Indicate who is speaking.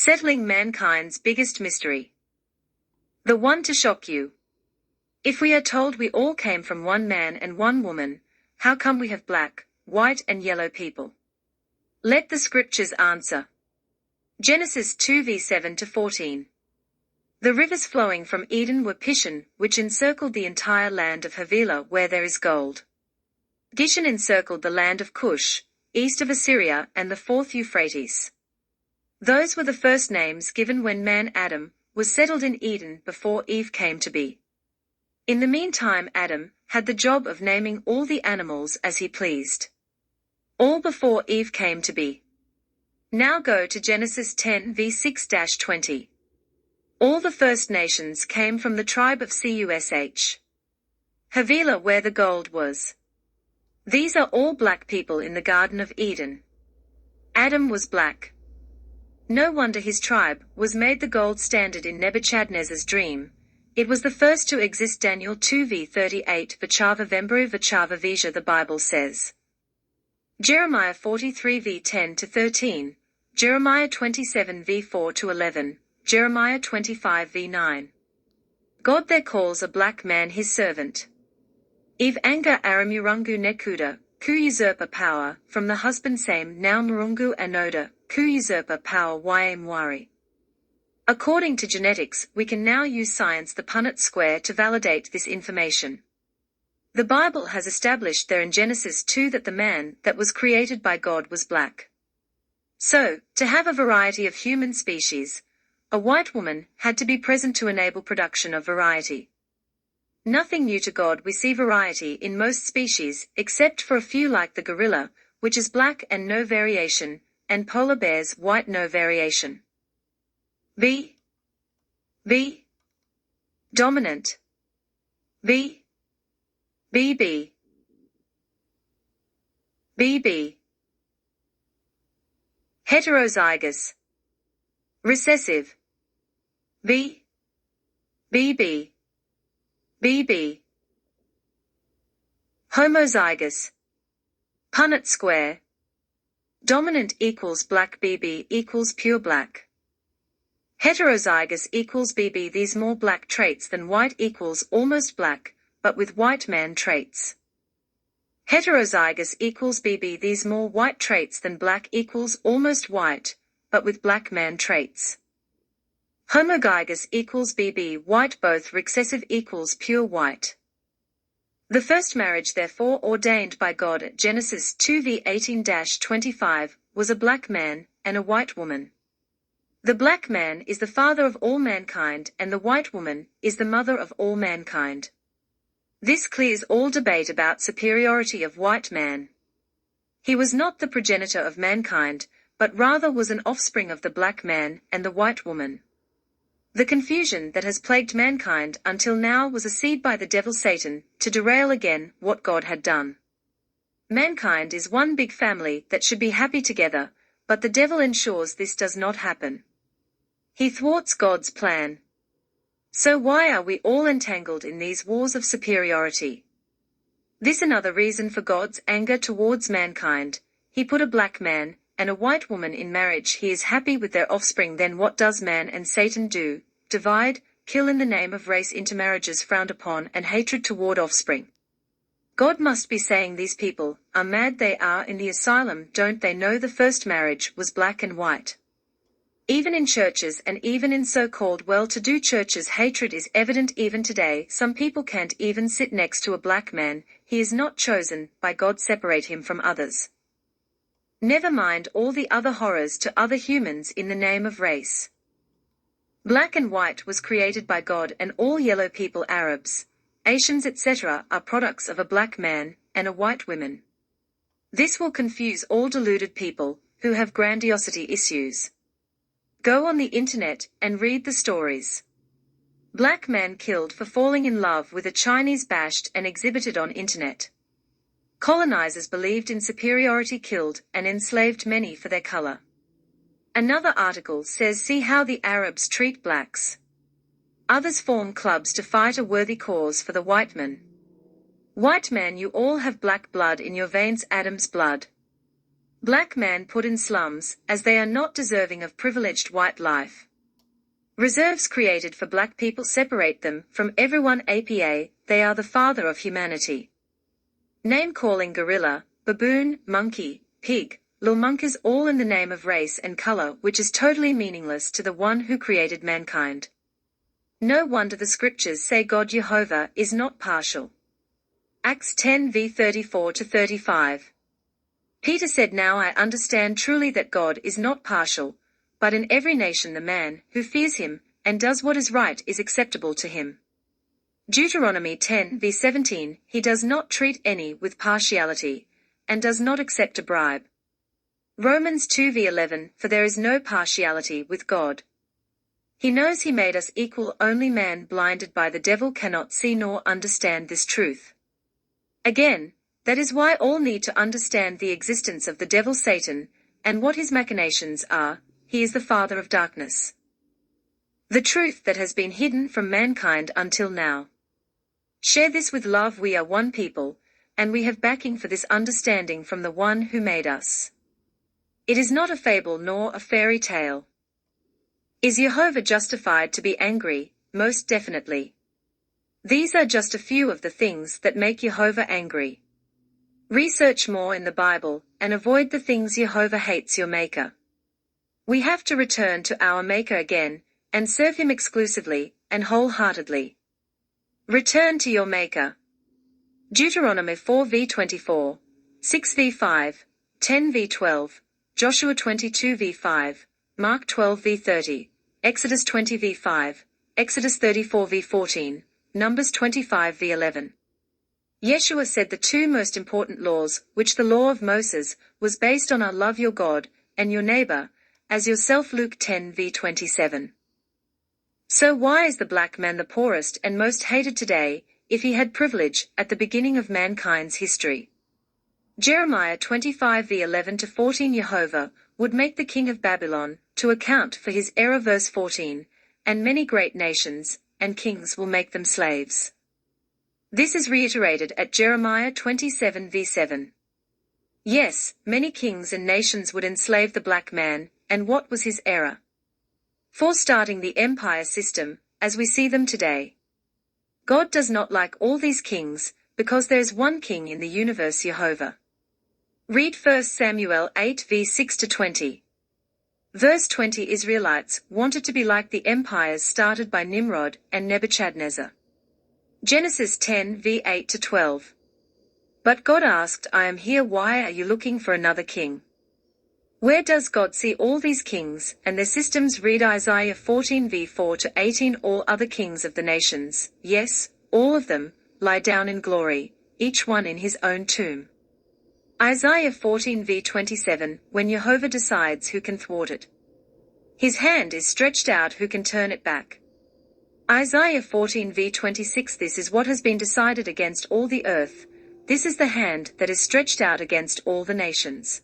Speaker 1: Settling mankind's biggest mystery. The one to shock you. If we are told we all came from one man and one woman, how come we have black, white and yellow people? Let the scriptures answer. Genesis 2:7-14. The rivers flowing from Eden were Pishon, which encircled the entire land of Havilah where there is gold. Gishon encircled the land of Cush, east of Assyria and the fourth Euphrates. Those were the first names given when man Adam was settled in Eden before Eve came to be. In the meantime Adam had the job of naming all the animals as he pleased. All before Eve came to be. Now go to Genesis 10:6-20. All the first nations came from the tribe of Cush. Havilah where the gold was. These are all black people in the Garden of Eden. Adam was black. No wonder his tribe was made the gold standard in Nebuchadnezzar's dream. It was the first to exist. Daniel 2:38 Vachava Vembru Vachava Vija the Bible says. Jeremiah 43:10-13, Jeremiah 27:4-11, Jeremiah 25:9. God there calls a black man his servant. Eve anger aramurungu nekuda, ku usurper power, from the husband same now murungu anoda, ku usurper power mwari. According to genetics, we can now use science the Punnett square to validate this information. The Bible has established there in Genesis 2 that the man that was created by God was black. So, to have a variety of human species, a white woman had to be present to enable production of variety. Nothing new to God. We see variety in most species, except for a few like the gorilla, which is black and no variation, and polar bears white no variation. B. Dominant. B. Heterozygous. Recessive. B. Homozygous. Punnett square. Dominant equals black. BB equals pure black. Heterozygous equals BB. These more black traits than white equals almost black, but with white man traits. Heterozygous equals BB. These more white traits than black equals almost white, but with black man traits. Homozygous equals BB. White both recessive equals pure white. The first marriage therefore ordained by God at Genesis 2:18-25 was a black man and a white woman. The black man is the father of all mankind and the white woman is the mother of all mankind. This clears all debate about superiority of white man. He was not the progenitor of mankind, but rather was an offspring of the black man and the white woman. The confusion that has plagued mankind until now was a seed by the devil Satan, to derail again what God had done. Mankind is one big family that should be happy together, but the devil ensures this does not happen. He thwarts God's plan. So why are we all entangled in these wars of superiority? This another reason for God's anger towards mankind. He put a black man and a white woman in marriage. He is happy with their offspring. Then what does man and Satan do? Divide, kill in the name of race. Intermarriages frowned upon and hatred toward offspring. God must be saying these people are mad. They are in the asylum. Don't they know the first marriage was black and white? Even in churches and even in so-called well-to-do churches, hatred is evident even today. Some people can't even sit next to a black man. He is not chosen by God. Separate him from others. Never mind all the other horrors to other humans in the name of race. Black and white was created by God, and all yellow people, Arabs, Asians etc., are products of a black man and a white woman. This will confuse all deluded people who have grandiosity issues. Go on the internet and read the stories. Black man killed for falling in love with a Chinese, bashed and exhibited on internet. Colonizers believed in superiority, killed and enslaved many for their color. Another article says, see how the Arabs treat blacks. Others form clubs to fight a worthy cause for the white man. White man, you all have black blood in your veins, Adam's blood. Black man put in slums, as they are not deserving of privileged white life. Reserves created for black people separate them from everyone. APA, they are the father of humanity. Name-calling gorilla, baboon, monkey, pig, lil monkeys, all in the name of race and color, which is totally meaningless to the one who created mankind. No wonder the scriptures say God Yehovah is not partial. Acts 10:34-35. Peter said, "Now I understand truly that God is not partial, but in every nation the man who fears him and does what is right is acceptable to him." Deuteronomy 10:17, he does not treat any with partiality, and does not accept a bribe. Romans 2:11, for there is no partiality with God. He knows he made us equal. Only man blinded by the devil cannot see nor understand this truth. Again, that is why all need to understand the existence of the devil Satan, and what his machinations are. He is the father of darkness. The truth that has been hidden from mankind until now. Share this with love. We are one people, and we have backing for this understanding from the one who made us. It is not a fable nor a fairy tale. Is Yehovah justified to be angry? Most definitely. These are just a few of the things that make Yehovah angry. Research more in the Bible, and avoid the things Yehovah hates. Your Maker. We have to return to our Maker again, and serve Him exclusively, and wholeheartedly. Return to your Maker. Deuteronomy 4:24, 6:5, 10:12, Joshua 22:5, Mark 12:30, Exodus 20:5, Exodus 34:14, Numbers 25:11. Yeshua said the two most important laws, which the law of Moses, was based on, are love your God, and your neighbor, as yourself. Luke 10:27. So why is the black man the poorest and most hated today, if he had privilege at the beginning of mankind's history? Jeremiah 25:11-14. Yehovah would make the king of Babylon to account for his error. Verse 14, and many great nations and kings will make them slaves. This is reiterated at Jeremiah 27:7. Yes, many kings and nations would enslave the black man, and what was his error? For starting the empire system, as we see them today. God does not like all these kings, because there is one king in the universe, Yehovah. Read 1 Samuel 8:6-20. Verse 20. Israelites wanted to be like the empires started by Nimrod and Nebuchadnezzar. Genesis 10:8-12. But God asked, I am here, why are you looking for another king? Where does God see all these kings and their systems? Read Isaiah 14:4-18. All other kings of the nations, yes, all of them, lie down in glory, each one in his own tomb. Isaiah 14:27. When Yehovah decides, who can thwart it? His hand is stretched out, who can turn it back? Isaiah 14:26. This is what has been decided against all the earth. This is the hand that is stretched out against all the nations.